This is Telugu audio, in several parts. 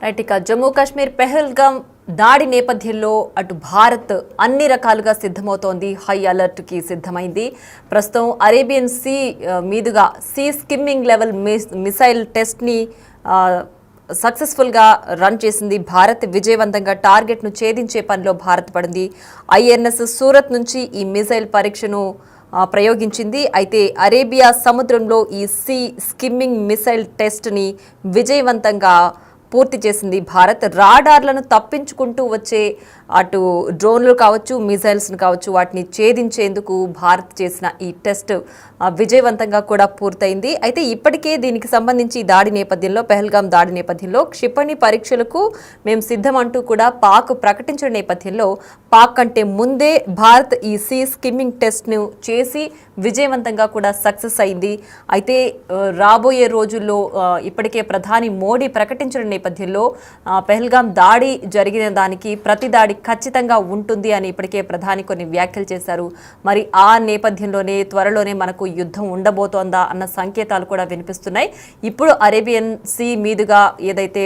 రైట్. ఇక జమ్మూ కాశ్మీర్ పెహల్గామ్ దాడి నేపథ్యంలో అటు భారత్ అన్ని రకాలుగా సిద్ధమవుతోంది. హై అలర్ట్ కి సిద్ధమైంది. ప్రస్తుతం అరేబియన్ సీ మీదుగా sea skimming level missile test ని సక్సెస్ఫుల్గా రన్ చేసింది భారత్. విజయవంతంగా టార్గెట్ను ఛేదించే పనిలో భారత్ పడింది. ఐఎన్ఎస్ సూరత్ నుంచి ఈ మిసైల్ పరీక్షను ప్రయోగించింది. అయితే అరేబియా సముద్రంలో ఈ సీ స్కిమ్మింగ్ మిసైల్ టెస్ట్ని విజయవంతంగా పూర్తి చేసింది భారత్. రాడార్లను తప్పించుకుంటూ వచ్చే అటు డ్రోన్లు కావచ్చు, మిసైల్స్ను కావచ్చు, వాటిని ఛేదించేందుకు భారత్ చేసిన ఈ టెస్ట్ విజయవంతంగా కూడా పూర్తయింది. అయితే ఇప్పటికే దీనికి సంబంధించి దాడి నేపథ్యంలో, పెహల్గామ్ దాడి నేపథ్యంలో క్షిపణి పరీక్షలకు మేము సిద్ధమంటూ కూడా పాక్ ప్రకటించిన నేపథ్యంలో పాక్ కంటే ముందే భారత్ ఈ సీ స్కిమ్మింగ్ టెస్ట్ను చేసి విజయవంతంగా కూడా సక్సెస్ అయింది. అయితే రాబోయే రోజుల్లో ఇప్పటికే ప్రధాని మోడీ ప్రకటించిన నేపథ్యంలో పెహల్గామ్ దాడి జరిగిన దానికి ప్రతి దాడి ఖచ్చితంగా ఉంటుంది అని ఇప్పటికే ప్రధాని కొన్ని వ్యాఖ్యలు చేశారు. మరి ఆ నేపథ్యంలోనే త్వరలోనే మనకు యుద్ధం ఉండబోతోందా అన్న సంకేతాలు కూడా వినిపిస్తున్నాయి. ఇప్పుడు అరేబియన్ సీ మీదుగా ఏదైతే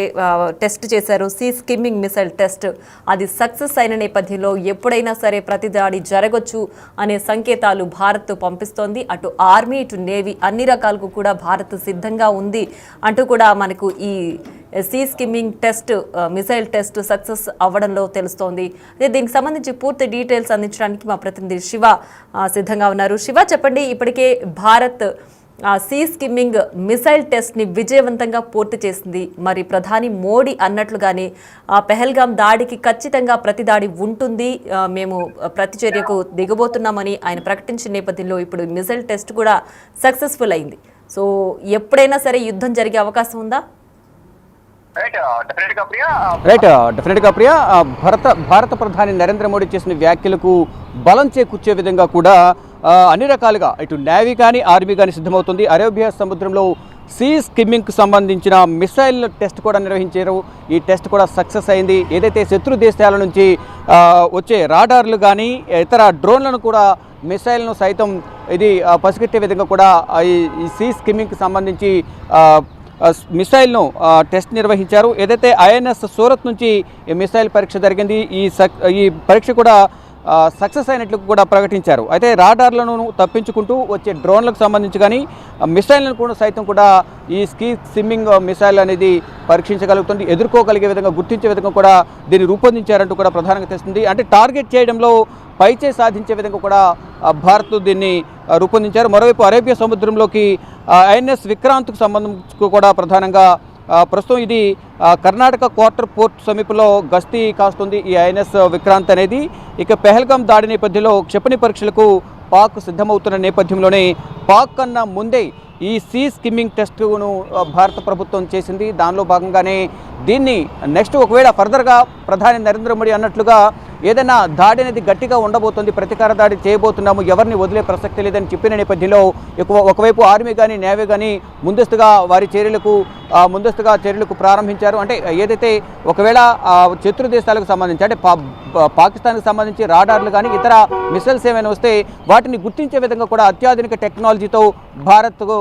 టెస్ట్ చేశారో సీ స్కిమ్మింగ్ మిసైల్ టెస్ట్, అది సక్సెస్ అయిన నేపథ్యంలో ఎప్పుడైనా సరే ప్రతి దాడి జరగొచ్చు అనే సంకేతాలు భారత్ పంపిస్తోంది. అటు ఆర్మీ, ఇటు నేవీ అన్ని రకాలకు కూడా భారత్ సిద్ధంగా ఉంది అంటూ కూడా మనకు ఈ sea skimming test, missile test success అవ్వడంలో తెలుస్తోంది. అదే దీనికి సంబంధించి పూర్తి డీటెయిల్స్ అందించడానికి మా ప్రతినిధి శివ సిద్ధంగా ఉన్నారు. శివ, చెప్పండి, ఇప్పటికే భారత్ సీ స్కిమ్మింగ్ మిసైల్ టెస్ట్ని విజయవంతంగా పూర్తి చేసింది. మరి ప్రధాని మోడీ అన్నట్లుగానే పెహల్గామ్ దాడికి ఖచ్చితంగా ప్రతి దాడి ఉంటుంది, మేము ప్రతిచర్యకు దిగబోతున్నామని ఆయన ప్రకటించిన నేపథ్యంలో ఇప్పుడు మిసైల్ టెస్ట్ కూడా సక్సెస్ఫుల్ అయింది. సో ఎప్పుడైనా సరే యుద్ధం జరిగే అవకాశం ఉందా? రైట్, డెఫినెట్గా ప్రియా, భారత ప్రధాని నరేంద్ర మోడీ చేసిన వ్యాఖ్యలకు బలం చేకూర్చే విధంగా కూడా అన్ని రకాలుగా ఇటు నేవీ కానీ ఆర్మీ కానీ సిద్ధమవుతుంది. అరేబియా సముద్రంలో సీ స్కిమ్మింగ్కి సంబంధించిన మిసైల్ టెస్ట్ కూడా నిర్వహించారు. ఈ టెస్ట్ కూడా సక్సెస్ అయింది. ఏదైతే శత్రు దేశాల నుంచి వచ్చే రాడార్లు కానీ ఇతర డ్రోన్లను కూడా, మిసైల్ను సైతం ఇది పసిగట్టే విధంగా కూడా ఈ సీ స్కిమ్మింగ్కి సంబంధించి మిసైల్ను టెస్ట్ నిర్వహించారు. ఏదైతే ఐఎన్ఎస్ సూరత్ నుంచి మిసైల్ పరీక్ష జరిగింది, ఈ పరీక్ష కూడా సక్సెస్ అయినట్లు కూడా ప్రకటించారు. అయితే రాడార్లను తప్పించుకుంటూ వచ్చే డ్రోన్లకు సంబంధించి కానీ మిసైల్ను కూడా సైతం కూడా ఈ స్కిమ్మింగ్ మిసైల్ అనేది పరీక్షించగలుగుతుంది, ఎదుర్కోగలిగే విధంగా, గుర్తించే విధంగా కూడా దీన్ని రూపొందించారంటూ కూడా ప్రధానంగా తెలుస్తుంది. అంటే టార్గెట్ చేయడంలో పైచే సాధించే విధంగా కూడా భారత్ దీన్ని రూపొందించారు. మరోవైపు అరేబియా సముద్రంలోకి ఐఎన్ఎస్ విక్రాంత్కు సంబంధించి కూడా ప్రధానంగా ప్రస్తుతం ఇది కర్ణాటక క్వార్టర్ పోర్ట్ సమీపంలో గస్తీ కాస్తుంది ఈ ఐఎన్ఎస్ విక్రాంత్ అనేది. ఇక పెహల్గామ్ దాడి నేపథ్యంలో క్షిపణి పరీక్షలకు పాక్ సిద్ధమవుతున్న నేపథ్యంలోనే పాక్ కన్నా ముందే ఈ సీ స్కిమ్మింగ్ టెస్టును భారత ప్రభుత్వం చేసింది. దానిలో భాగంగానే దీన్ని నెక్స్ట్ ఒకవేళ ఫర్దర్గా ప్రధాని నరేంద్ర మోడీ అన్నట్లుగా ఏదైనా దాడి అనేది గట్టిగా ఉండబోతుంది, ప్రతీకార దాడి చేయబోతున్నాము, ఎవరిని వదిలే ప్రసక్తి లేదని చెప్పిన నేపథ్యంలో ఒకవైపు ఆర్మీ కానీ నేవీ కానీ ముందస్తుగా చర్యలకు ప్రారంభించారు. అంటే ఏదైతే ఒకవేళ శత్రు దేశాలకు సంబంధించి, అంటే పాకిస్తాన్కి సంబంధించి రాడార్లు కానీ ఇతర మిసైల్స్ ఏమైనా వస్తే వాటిని గుర్తించే విధంగా కూడా అత్యాధునిక టెక్నాలజీతో భారత్కు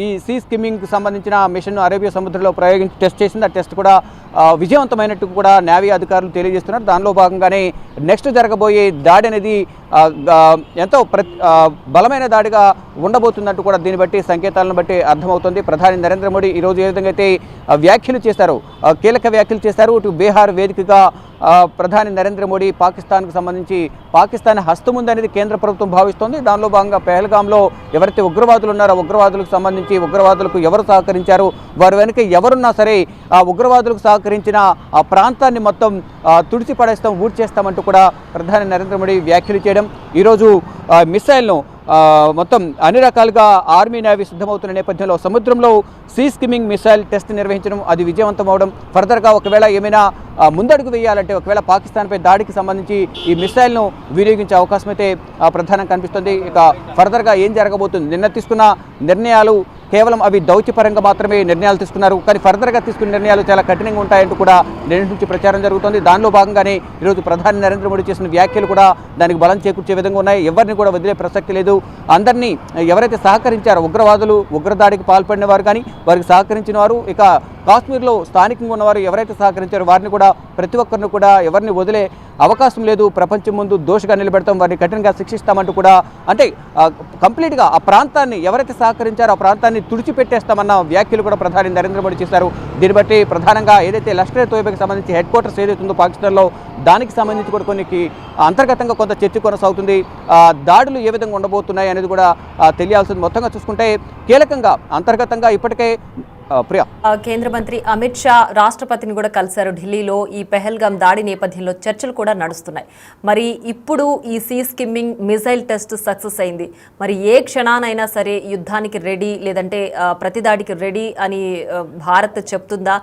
ఈ సీ స్కిమ్మింగ్కి సంబంధించిన మిషన్ను అరేబియా సముద్రంలో ప్రయోగించి టెస్ట్ చేసింది. ఆ టెస్ట్ కూడా విజయవంతమైనట్టు కూడా నేవీ అధికారులు తెలియజేస్తున్నారు. దానిలో భాగంగానే నెక్స్ట్ జరగబోయే దాడి అనేది ఎంతో బలమైన దాడిగా ఉండబోతున్నట్టు కూడా దీన్ని బట్టి, సంకేతాలను బట్టి అర్థమవుతుంది. ప్రధాని నరేంద్ర మోడీ ఈరోజు ఏ విధంగా అయితే వ్యాఖ్యలు చేశారో, కీలక వ్యాఖ్యలు చేశారు. ఇటు బీహార్ వేదికగా ప్రధాని నరేంద్ర మోడీ పాకిస్తాన్కు సంబంధించి పాకిస్తాన్ హస్తం ఉందనేది కేంద్ర ప్రభుత్వం భావిస్తోంది. దానిలో భాగంగా పెహల్గామ్లో ఎవరైతే ఉగ్రవాదులు ఉన్నారో ఉగ్రవాదులకు సంబంధించి, ఉగ్రవాదులకు ఎవరు సహకరించారు, వారి వెనుక ఎవరున్నా సరే ఆ ఉగ్రవాదులకు సహకరించిన ఆ ప్రాంతాన్ని మొత్తం తుడిచి పడేస్తాం, ఊడ్చేస్తామంటూ కూడా ప్రధాని నరేంద్ర మోడీ వ్యాఖ్యలు చేయడం, ఈరోజు మిసైల్ను మొత్తం అన్ని రకాలుగా ఆర్మీ నేవీ సిద్ధమవుతున్న నేపథ్యంలో సముద్రంలో సీ స్కిమ్మింగ్ మిసైల్ టెస్ట్ నిర్వహించడం, అది విజయవంతం అవడం, ఫర్దర్గా ఒకవేళ ఏమైనా ముందడుగు వేయాలంటే ఒకవేళ పాకిస్తాన్పై దాడికి సంబంధించి ఈ మిసైల్ను వినియోగించే అవకాశం అయితే ప్రధానంగా కనిపిస్తుంది. ఇక ఫర్దర్గా ఏం జరగబోతుంది, నిన్న తీసుకున్న నిర్ణయాలు కేవలం అవి దౌత్యపరంగా మాత్రమే నిర్ణయాలు తీసుకున్నారు, కానీ ఫర్దర్గా తీసుకున్న నిర్ణయాలు చాలా కఠినంగా ఉంటాయంటూ కూడా నిన్న నుంచి ప్రచారం జరుగుతుంది. దానిలో భాగంగానే ఈరోజు ప్రధాని నరేంద్ర మోడీ చేసిన వ్యాఖ్యలు కూడా దానికి బలం చేకూర్చే విధంగా ఉన్నాయి. ఎవరిని కూడా వదిలే ప్రసక్తి లేదు. అందరినీ ఎవరైతే సహకరించారో ఉగ్రవాదులు, ఉగ్రదాడికి పాల్పడిన వారు కానీ వారికి సహకరించిన వారు, ఇక కాశ్మీర్లో స్థానికంగా ఉన్నవారు ఎవరైతే సహకరించారో వారిని కూడా ప్రతి ఒక్కరిని కూడా ఎవరిని వదిలే అవకాశం లేదు, ప్రపంచం ముందు దోషిగా నిలబెడతాం, వారిని కఠినంగా శిక్షిస్తామంటూ కూడా అంటే కంప్లీట్గా ఆ ప్రాంతాన్ని ఎవరైతే సహకరించారో ఆ ప్రాంతాన్ని తుడిచిపెట్టేస్తామన్న వ్యాఖ్యలు కూడా ప్రధాని నరేంద్ర మోడీ చేశారు. దీన్ని బట్టి ప్రధానంగా ఏదైతే లష్కర్ తోయిబాకి సంబంధించి హెడ్ క్వార్టర్స్ ఏదైతే ఉందో పాకిస్తాన్లో దానికి సంబంధించి కూడా కొన్ని అంతర్గతంగా కొంత చర్చ కొనసాగుతుంది. దాడులు ఏ విధంగా ఉండబోతున్నాయి అనేది కూడా తెలియాల్సింది. మొత్తంగా చూసుకుంటే కీలకంగా అంతర్గతంగా ఇప్పటికే ప్రియా కేంద్ర మంత్రి అమిత్ షా రాష్ట్రపతిని కూడా కలిశారు ఢిల్లీలో. ఈ పెహల్గాం దాడి నేపథ్యంలో చర్చలు కూడా నడుస్తున్నాయి. మరి ఇప్పుడు ఈ sea skimming missile test success అయింది. మరి ఏ క్షణానైనా సరే యుద్ధానికి రెడీ లేదంటే ప్రతిదాడికి రెడీ అని భారత్ చెప్తుందా?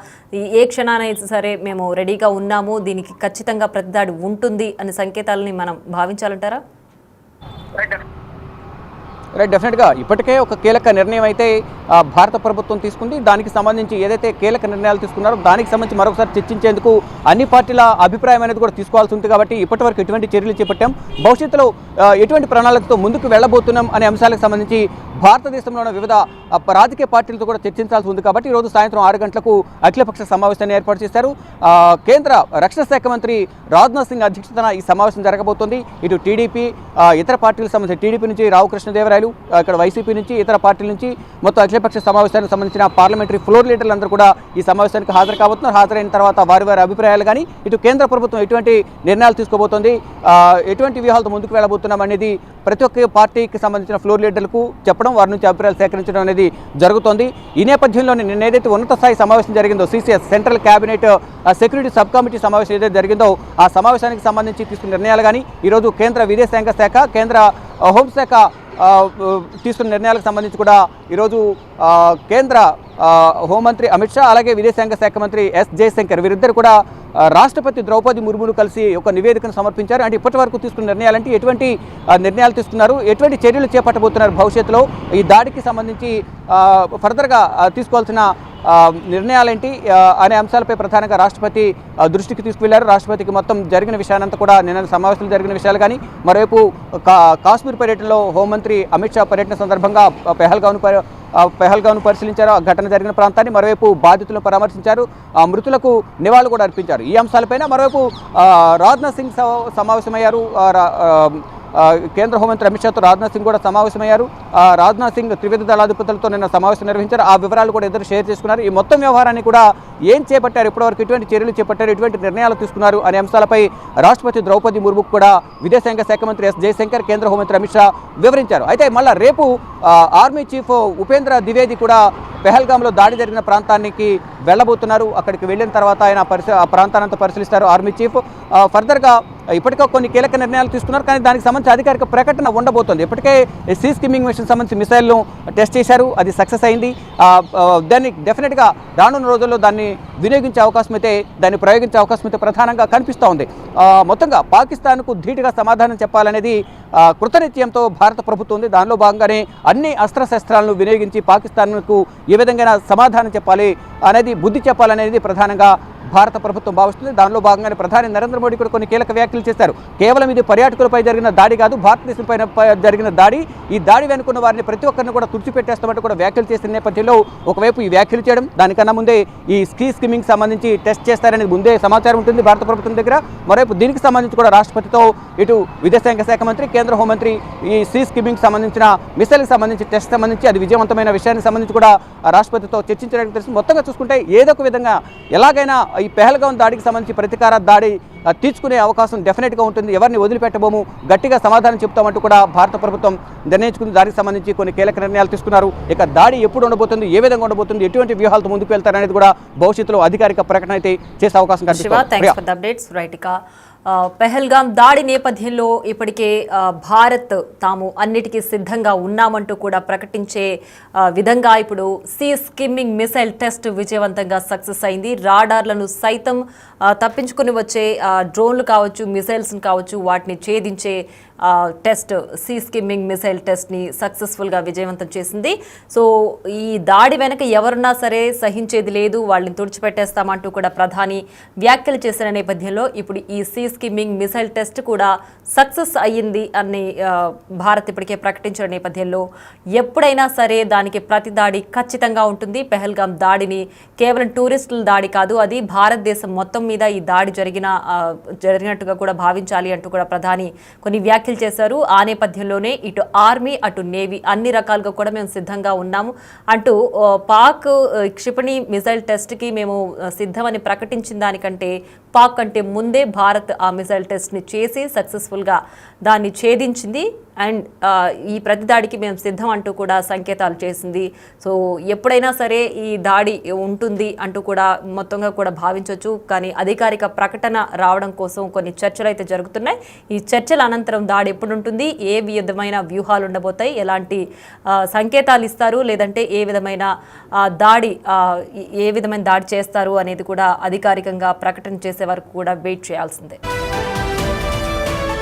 ఏ క్షణానైనా సరే మేము రెడీగా ఉన్నాము, దీనికి ఖచ్చితంగా ప్రతిదాడి ఉంటుంది అనే సంకేతాలని మనం భావించాలంటారా? రైట్, డెఫినెట్గా ఇప్పటికే ఒక కీలక నిర్ణయం అయితే భారత ప్రభుత్వం తీసుకుంది. దానికి సంబంధించి ఏదైతే కీలక నిర్ణయాలు తీసుకున్నారో దానికి సంబంధించి మరొకసారి చర్చించేందుకు అన్ని పార్టీల అభిప్రాయం అనేది కూడా తీసుకోవాల్సి ఉంది. కాబట్టి ఇప్పటివరకు ఎటువంటి చర్యలు చేపట్టాం, భవిష్యత్తులో ఎటువంటి ప్రణాళికతో ముందుకు వెళ్ళబోతున్నాం అనే అంశాలకు సంబంధించి భారతదేశంలోని వివిధ రాజకీయ పార్టీలతో కూడా చర్చించాల్సి ఉంది. కాబట్టి ఈరోజు సాయంత్రం 6 గంటలకు అఖిలపక్ష సమావేశాన్ని ఏర్పాటు చేశారు. కేంద్ర రక్షణ శాఖ మంత్రి రాజ్నాథ్ సింగ్ అధ్యక్షతన ఈ సమావేశం జరగబోతోంది. ఇటు టీడీపీ ఇతర పార్టీలకు సంబంధించి టీడీపీ నుంచి రావు కృష్ణదేవరాయలు, ఇక్కడ వైసీపీ నుంచి ఇతర పార్టీల నుంచి మొత్తం అఖిలపక్ష సమావేశానికి సంబంధించిన పార్లమెంటరీ ఫ్లోర్ లీడర్లందరూ కూడా ఈ సమావేశానికి హాజరు కాబోతున్నారు. హాజరైన తర్వాత వారి అభిప్రాయాలు కానీ ఇటు కేంద్ర ప్రభుత్వం ఎటువంటి నిర్ణయాలు తీసుకోబోతోంది, ఎటువంటి వ్యూహాలతో ముందుకు వెళ్ళబోతున్నాం అనేది ప్రతి ఒక్క పార్టీకి సంబంధించిన ఫ్లోర్ లీడర్లకు చెప్పడం, వారి నుంచి అభిప్రాయాలు సేకరించడం అనేది జరుగుతోంది. ఈ నేపథ్యంలోనే నిన్న ఏదైతే ఉన్నత స్థాయి సమావేశం జరిగిందో, CCS central cabinet security sub committee సమావేశం ఏదైతే జరిగిందో ఆ సమావేశానికి సంబంధించి తీసుకున్న నిర్ణయాలు కానీ ఈరోజు కేంద్ర విదేశాంగ శాఖ, కేంద్ర హోంశాఖ తీసుకున్న నిర్ణయాలకు సంబంధించి కూడా ఈరోజు కేంద్ర హోంమంత్రి అమిత్ షా అలాగే విదేశాంగ శాఖ మంత్రి ఎస్ జయశంకర్ వీరిద్దరు కూడా రాష్ట్రపతి ద్రౌపది ముర్మును కలిసి ఒక నివేదికను సమర్పించారు. అంటే ఇప్పటి వరకు తీసుకున్న నిర్ణయాలంటే ఎటువంటి నిర్ణయాలు తీసుకున్నారు, ఎటువంటి చర్యలు చేపట్టబోతున్నారు భవిష్యత్తులో, ఈ దాడికి సంబంధించి ఫర్దర్గా తీసుకోవాల్సిన నిర్ణయాలేంటి అనే అంశాలపై ప్రధానంగా రాష్ట్రపతి దృష్టికి తీసుకువెళ్లారు. రాష్ట్రపతికి మొత్తం జరిగిన విషయానంతా కూడా నిన్న సమావేశంలో జరిగిన విషయాలు కానీ, మరోవైపు కాశ్మీర్ పర్యటనలో హోంమంత్రి అమిత్ షా పర్యటన సందర్భంగా పెహల్గాంను పరిశీలించారు, ఆ ఘటన జరిగిన ప్రాంతాన్ని. మరోవైపు బాధితులను పరామర్శించారు, మృతులకు నివాళులు కూడా అర్పించారు. ఈ అంశాలపైన మరోవైపు రాజ్నాథ్ సింగ్ సమావేశమయ్యారు. కేంద్ర హోంమంత్రి అమిత్ షాతో రాజ్నాథ్ సింగ్ కూడా సమావేశమయ్యారు. రాజ్నాథ్ సింగ్ త్రివిధ దళాధిపతులతో నిన్న సమావేశం నిర్వహించారు. ఆ వివరాలు కూడా ఇద్దరు షేర్ చేసుకున్నారు. ఈ మొత్తం వ్యవహారాన్ని కూడా ఏం చేపట్టారు, ఇప్పటివరకు ఎటువంటి చర్యలు చేపట్టారు, ఎటువంటి నిర్ణయాలు తీసుకున్నారు అనే అంశాలపై రాష్ట్రపతి ద్రౌపది ముర్ముకు కూడా విదేశాంగ శాఖ మంత్రి ఎస్ జయశంకర్, కేంద్ర హోంమంత్రి అమిత్ షా వివరించారు. అయితే మళ్ళీ రేపు ఆర్మీ చీఫ్ ఉపేంద్ర ద్వివేది కూడా పెహల్గాంలో దాడి జరిగిన ప్రాంతానికి వెళ్ళబోతున్నారు. అక్కడికి వెళ్ళిన తర్వాత ఆయన ఆ ప్రాంతానంతా పరిశీలిస్తారు ఆర్మీ చీఫ్. ఫర్దర్గా ఇప్పటికే కొన్ని కీలక నిర్ణయాలు తీసుకున్నారు, కానీ దానికి సంబంధించి అధికారిక ప్రకటన ఉండబోతోంది. ఇప్పటికే సీ స్కిమ్మింగ్ మిషన్ సంబంధించి మిసైల్ను టెస్ట్ చేశారు, అది సక్సెస్ అయింది. దాన్ని డెఫినెట్గా రానున్న రోజుల్లో దాన్ని వినియోగించే అవకాశం అయితే, దాన్ని ప్రయోగించే అవకాశం అయితే ప్రధానంగా కనిపిస్తూ ఉంది. మొత్తంగా పాకిస్తాన్కు ధీటుగా సమాధానం చెప్పాలనేది కృతనిశ్చయంతో భారత ప్రభుత్వం ఉంది. దానిలో భాగంగానే అన్ని అస్త్రశస్త్రాలను వినియోగించి పాకిస్తాన్కు ఏ విధంగా సమాధానం చెప్పాలి అనేది, బుద్ధి చెప్పాలనేది ప్రధానంగా భారత ప్రభుత్వం భావిస్తుంది. దానిలో భాగంగానే ప్రధాని నరేంద్ర మోడీ కూడా కొన్ని కీలక వ్యాఖ్యలు చేశారు. కేవలం ఇది పర్యాటకులపై జరిగిన దాడి కాదు, భారతదేశంపై జరిగిన దాడి. ఈ దాడి వెనుకున్న వారిని ప్రతి ఒక్కరిని కూడా తుడిచిపెట్టేస్తామంటూ కూడా వ్యాఖ్యలు చేసిన నేపథ్యంలో ఒకవైపు ఈ వ్యాఖ్యలు చేయడం, దానికన్నా ముందే ఈ సీ స్కిమ్మింగ్ సంబంధించి టెస్ట్ చేస్తారనేది ముందే సమాచారం ఉంటుంది భారత ప్రభుత్వం దగ్గర. మరోవైపు దీనికి సంబంధించి కూడా రాష్ట్రపతితో ఇటు విదేశాంగ శాఖ మంత్రి, కేంద్ర హోంమంత్రి ఈ సీ స్కిమ్మింగ్ సంబంధించిన మిసైల్కి సంబంధించి టెస్ట్ సంబంధించి అది విజయవంతమైన విషయానికి సంబంధించి కూడా రాష్ట్రపతితో చర్చించడానికి తెలుసు. మొత్తంగా చూసుకుంటే ఏదో ఒక విధంగా ఎలాగైనా ఈ పెహల్గాం దాడికి సంబంధించి ప్రతీకార దాడి తీర్చుకునే అవకాశం డెఫినెట్గా ఉంటుంది. ఎవరిని వదిలిపెట్టబోము, గట్టిగా సమాధానం చెప్తామంటూ కూడా భారత ప్రభుత్వం నిర్ణయించుకుంది. దానికి సంబంధించి కొన్ని కీలక నిర్ణయాలు తీసుకున్నారు. ఇక దాడి ఎప్పుడు ఉండబోతుంది, ఏ విధంగా ఉండబోతుంది, ఎటువంటి వ్యూహాలతో ముందుకు వెళ్తారనేది కూడా భవిష్యత్తులో అధికారిక ప్రకటన అయితే చేసే అవకాశం కనిపిస్తుంది. పెహల్గాం దాడి నేపథ్యంలో ఇప్పటికే భారత్ తాము అన్నిటికీ సిద్ధంగా ఉన్నామంటూ కూడా ప్రకటించే విధంగా ఇప్పుడు సీ స్కిమ్మింగ్ మిసైల్ టెస్ట్ విజయవంతంగా సక్సెస్ అయింది. రాడార్లను సైతం తప్పించుకుని వచ్చే డ్రోన్లు కావచ్చు, మిసైల్స్ని కావచ్చు, వాటిని ఛేదించే టెస్ట్ సీ స్కిమ్మింగ్ మిసైల్ టెస్ట్ని సక్సెస్ఫుల్గా విజయవంతం చేసింది. సో ఈ దాడి వెనక ఎవరున్నా సరే సహించేది లేదు, వాళ్ళని తుడిచిపెట్టేస్తామంటూ కూడా ప్రధాని వ్యాఖ్యలు చేసిన నేపథ్యంలో ఇప్పుడు ఈ సీ స్కిమ్మింగ్ మిసైల్ టెస్ట్ కూడా సక్సెస్ అయ్యింది అని భారత్ ఇప్పటికే ప్రకటించిన నేపథ్యంలో ఎప్పుడైనా సరే దానికి ప్రతి దాడి ఖచ్చితంగా ఉంటుంది. పెహల్గాం దాడిని కేవలం టూరిస్టుల దాడి కాదు, అది భారతదేశం మొత్తం మీద ఈ దాడి జరిగినట్టుగా కూడా భావించాలి అంటూ కూడా ప్రధాని కొన్ని వ్యాఖ్యలు చేశారు. ఆ నేపథ్యంలోనే ఇటు ఆర్మీ అటు నేవీ అన్ని రకాలుగా కూడా మేము సిద్ధంగా ఉన్నాము అంటూ పాక్ క్షిపణి మిసైల్ టెస్ట్కి మేము సిద్ధమని ప్రకటించిన దానికంటే పాక్ కంటే ముందే భారత్ ఆ మిసైల్ టెస్ట్ని చేసి సక్సెస్ఫుల్గా దాన్ని ఛేదించింది. అండ్ ఈ ప్రతి దాడికి మేము సిద్ధం అంటూ కూడా సంకేతాలు చేసింది. సో ఎప్పుడైనా సరే ఈ దాడి ఉంటుంది అంటూ కూడా మొత్తంగా కూడా భావించవచ్చు. కానీ అధికారిక ప్రకటన రావడం కోసం కొన్ని చర్చలు అయితే జరుగుతున్నాయి. ఈ చర్చల అనంతరం దాడి ఎప్పుడు ఉంటుంది, ఏ విధమైన వ్యూహాలు ఉండబోతాయి, ఎలాంటి సంకేతాలు ఇస్తారు, లేదంటే ఏ విధమైన దాడి చేస్తారు అనేది కూడా అధికారికంగా ప్రకటన చేసే వరకు కూడా వెయిట్ చేయాల్సిందే.